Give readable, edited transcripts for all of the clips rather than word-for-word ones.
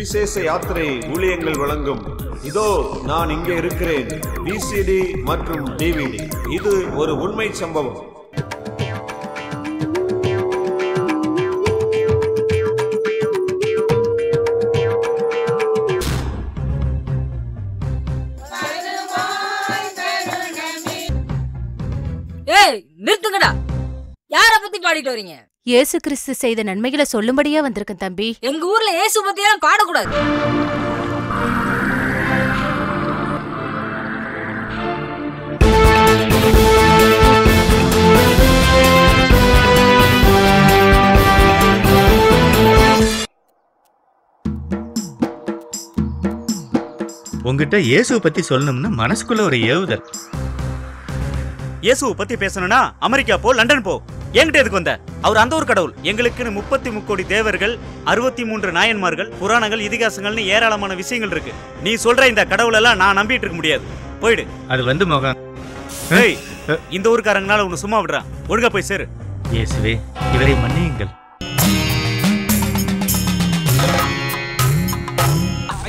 சுவிசேஷ யாத்திரை ஊழியங்கள் வழங்கும் இதோ நான் இங்கே இருக்கிறேன் VCD மற்றும் DVD. இது ஒரு உண்மை சம்பவம். ஏய் நிறுத்துங்கடா. யார பத்தி பாடிட்டு வரீங்க? இயேசு கிறிஸ்து செய்த நன்மைகளை சொல்லும்படியா வந்திருக்கேன் தம்பி. எங்க ஊர்ல இயேசு பத்தி எல்லாம் பாடக்கூடாது. உங்ககிட்ட இயேசுவை பத்தி சொல்லணும்னு மனசுக்குள்ள ஒரு ஏவுதல். இயேசுவை பத்தி பேசணும்னா அமெரிக்கா போ, லண்டன் போ. என்கிட்ட எதுக்கு வந்த? அவர் அந்த ஒரு கடவுள். எங்களுக்குன்னு 33 கோடி தேவர்கள், 63 நாயன்மார்கள், புராணங்கள், இதிகாசங்கள்னு ஏராளமான விஷயங்கள் இருக்கு. நீ சொல்ற இந்த கடவுள் எல்லாம் நான் நம்பிட்டு இருக்க முடியாது. போயிடு. அது வந்து மகன், ஏய், இந்த ஊருக்காரங்கனால உன்னை சும்மா விடுறான். ஒழுங்கா போய் சேரு. இயேசுவே, இவரை மன்னியுங்கள்.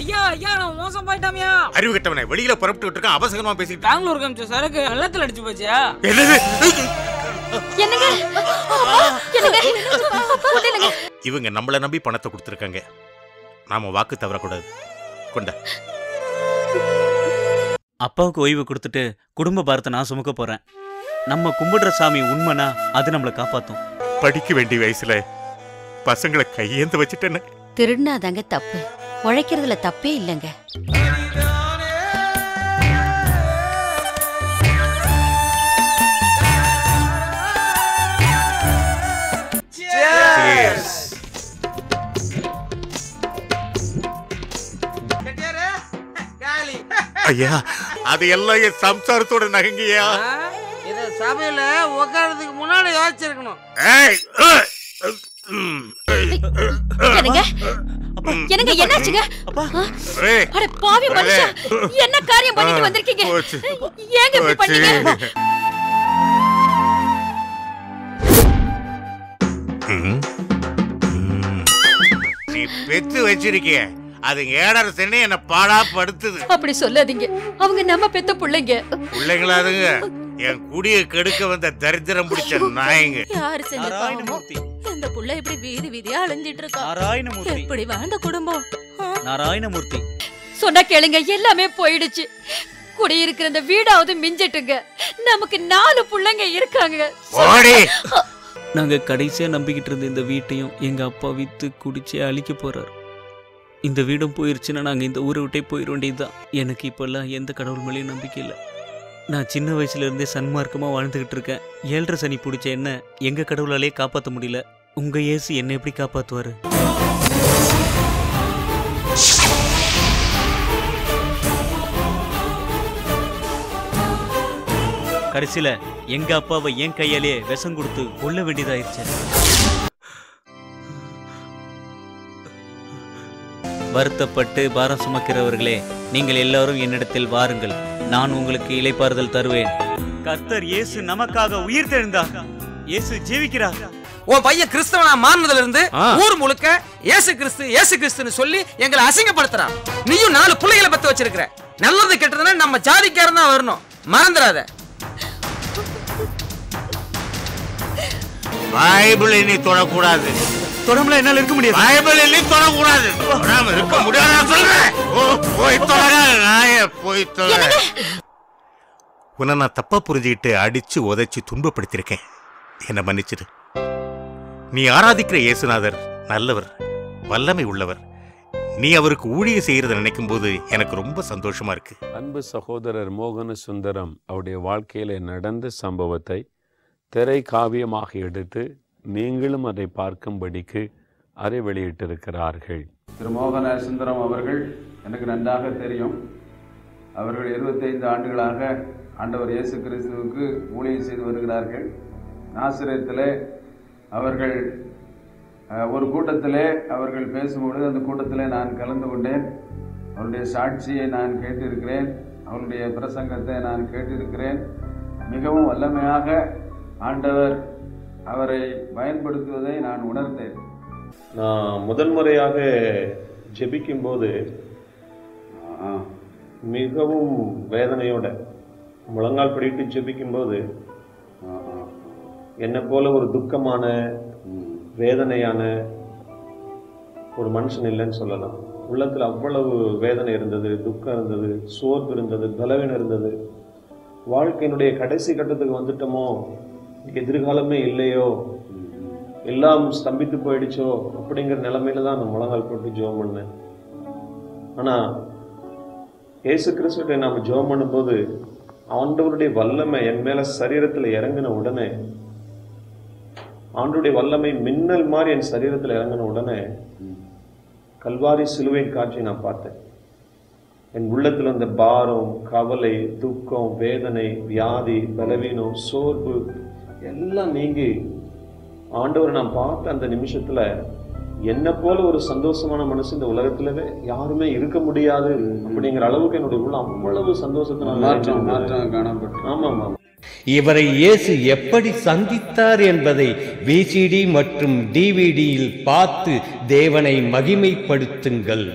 ஐயா ஐயா நான் மோசம் போயிட்டாமியா. அறிவு கட்டவனே, வெளியில புறப்பட்டு விட்டுருக்கான். அவசரமா பேசிட்டு பெங்களூர் காமிச்ச சரக்கு வெள்ளத்துல அடிச்சு போச்சியா? என்னங்க இவங்க நம்மள நம்பி பணத்தை கொடுத்துருக்காங்க. நாம வாக்கு தவறக்கூடாது. கொண்ட அப்பாவுக்கு ஓய்வு கொடுத்துட்டு குடும்ப பாரத்தை நான் சுமக்க போறேன். நம்ம கும்பிடுற சாமி உண்மைனா அது நம்மளை காப்பாத்தும். படிக்க வேண்டிய வயசுல பசங்களை கையேந்து வச்சுட்டேன்னு. திருடினாதாங்க தப்பு, உழைக்கிறதுல தப்பே இல்லைங்க. ஐயா, அது எல்லாம் என் சம்சாரத்தோட நகங்கியா. இத சபையில உட்கார்றதுக்கு முன்னாடி யோசிச்சிருக்கணும். என்னங்க என்னாச்சுங்க? அட பாவி மனுஷா, என்ன காரியம் பண்ணிட்டு வந்திருக்கீங்க? ஏங்க இப்படி பண்ணீங்க? நீ பெத்து வச்சிருக்கிய அது ஏடர் சென்னை என்ன பாடா படுத்துது. அப்படி சொல்லாதீங்க, அவங்க நம்ம பெத்த பிள்ளைங்க. பிள்ளைங்களாதுங்க, என் குடியை கெடுக்க வந்த தரித்திரம் பிடிச்ச நாயங்க. யாரு செஞ்ச பாவமோ இந்த புள்ள இப்படி வீதி வீதியா அலைஞ்சிட்டு இருக்கா. நாராயணமூர்த்தி, இப்படி வாழ்ந்த குடும்பம். நாராயணமூர்த்தி சொன்னா கேளுங்க, எல்லாமே போயிடுச்சு. குடியிருக்கிற இந்த வீடாவது மிஞ்சிட்டுங்க. நமக்கு 4 பிள்ளைங்க இருக்காங்க. நாங்க கடைசியா நம்பிக்கிட்டு இருந்த இந்த வீட்டையும் எங்க அப்பா வித்து குடிச்சே அழிக்க போறாரு. இந்த வீடும் போயிருச்சுன்னா நாங்க இந்த ஊரை விட்டே போயிட வேண்டியதுதான். எனக்கு இப்பெல்லாம் எந்த கடவுள் மேலேயும் நம்பிக்கை இல்லை. நான் சின்ன வயசுல இருந்தே சன்மார்க்கமா வாழ்ந்துகிட்டு இருக்கேன். 7.5 சனி பிடிச்ச என்ன எங்க கடவுளாலே காப்பாற்ற முடியல. உங்க இயேசு என்ன எப்படி காப்பாத்துவாரு? கடைசியில எங்க அப்பாவை என் கையாலே விஷம் கொடுத்து கொல்ல வேண்டியதாயிருச்சு. வருத்தப்பட்டு பாரம் சுமக்கிறவர்களே, நீங்கள் எல்லாரும் என்னிடத்தில் வாருங்கள், நான் உங்களுக்கு இளைப்பாறுதல் தருவேன். கர்த்தர் இயேசு நமக்காக உயிர் தெழுந்தார். இயேசு ஜீவிக்கிறார். உன் பையன் கிறிஸ்தவனா மாறினதுல இருந்து ஊர் முழுக்க இயேசு கிறிஸ்து இயேசு கிறிஸ்துன்னு சொல்லி எங்களை அசிங்கப்படுத்துறான். நீயும் 4 பிள்ளைகளை பத்தி வச்சிருக்கிற. நல்லது கெட்டதுன்னா நம்ம ஜாதிக்காரன் தான் வரணும், மறந்துடாத. பைபிளை நீ தொடக்கூடாது. தொடம்ல என்னால இருக்க முடியாது. பைபிளை நீ தொடக்கூடாது. இருக்க முடியாது சொல்றேன். போய் தொலை, போய் தொலை. உன்னை நான் தப்பா புரிஞ்சுக்கிட்டு அடிச்சு உதைச்சு துன்பப்படுத்திருக்கேன். என்ன மன்னிச்சிடு. நீ ஆராதிக்கிற இயேசுநாதர் நல்லவர், வல்லமை உள்ளவர். நீ அவருக்கு ஊழியம் செய்யறத நினைக்கும் போது எனக்கு ரொம்ப சந்தோஷமா இருக்கு. அன்பு சகோதரர் மோகன சுந்தரம் அவருடைய வாழ்க்கையில நடந்த சம்பவத்தை திரை காவியமாக எடுத்து நீங்களும் அதை பார்க்கும்படிக்கு அதை வெளியிட்டிருக்கிறார்கள். திரு மோகன சுந்தரம் அவர்கள் எனக்கு நன்றாக தெரியும். அவர்கள் 25 ஆண்டுகளாக ஆண்டவர் இயேசு கிறிஸ்துவுக்கு ஊழியம் செய்து வருகிறார்கள். நாசரேத்திலே அவர்கள் ஒரு கூட்டத்திலே அவர்கள் பேசும்பொழுது அந்த கூட்டத்திலே நான் கலந்து கொண்டேன். அவருடைய சாட்சியை நான் கேட்டிருக்கிறேன், அவருடைய பிரசங்கத்தை நான் கேட்டிருக்கிறேன். மிகவும் வல்லமையாக ஆண்டவர் அவரை பயன்படுத்துவதை நான் உணர்ந்தேன். நான் முதல் முறையாக ஜெபிக்கும்போது மிகவும் வேதனையோட முழங்கால் படிட்டு ஜெபிக்கும்போது என்னை போல ஒரு துக்கமான வேதனையான ஒரு மனுஷன் இல்லைன்னு சொல்லலாம். உள்ளத்துல அவ்வளவு வேதனை இருந்தது, துக்கம் இருந்தது, சோர்வு இருந்தது, பலவீனம் இருந்தது. வாழ்க்கையினுடைய கடைசி கட்டத்துக்கு வந்துட்டோமோ, எதிர்காலமே இல்லையோ, எல்லாம் ஸ்தம்பித்து போயிடுச்சோ அப்படிங்கிற நிலைமையில தான் நான் முழங்கால் போட்டு ஜெபம் பண்ணேன். ஆனா இயேசு கிறிஸ்துவை நாம ஜெபம் பண்ணும்போது ஆண்டவருடைய வல்லமை என் மேல சரீரத்துல இறங்கின உடனே, ஆண்டவருடைய வல்லமை மின்னல் மாதிரி என் சரீரத்துல இறங்கின உடனே கல்வாரி சிலுவையின் காட்சியை நான் பார்த்தேன். என் உள்ளத்துல அந்த பாரம், கவலை, துக்கம், வேதனை, வியாதி, பலவீனம், சோர்வு எல்லாம் நீங்கி ஆண்டவரை நான் பார்த்த அந்த நிமிஷத்துல என்ன போல ஒரு சந்தோஷமான மனசு இந்த உலகத்திலவே யாருமே இருக்க முடியாது அப்படிங்கிற அளவுக்கு என்னுடைய உள்ள அவ்வளவு சந்தோஷத்தினால மாற்றம் காணப்பட்டு. ஆமா ஆமா. இவரை இயேசு எப்படி சந்தித்தார் என்பதை விசிடி மற்றும் டிவிடியில் பார்த்து தேவனை மகிமைப்படுத்துங்கள்.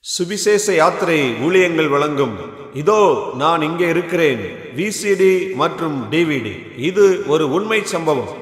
சுவிசேஷ யாத்திரை ஊழியங்கள் வழங்கும் இதோ நான் இங்கே இருக்கிறேன் விசிடி மற்றும் டிவிடி. இது ஒரு உண்மை சம்பவம்.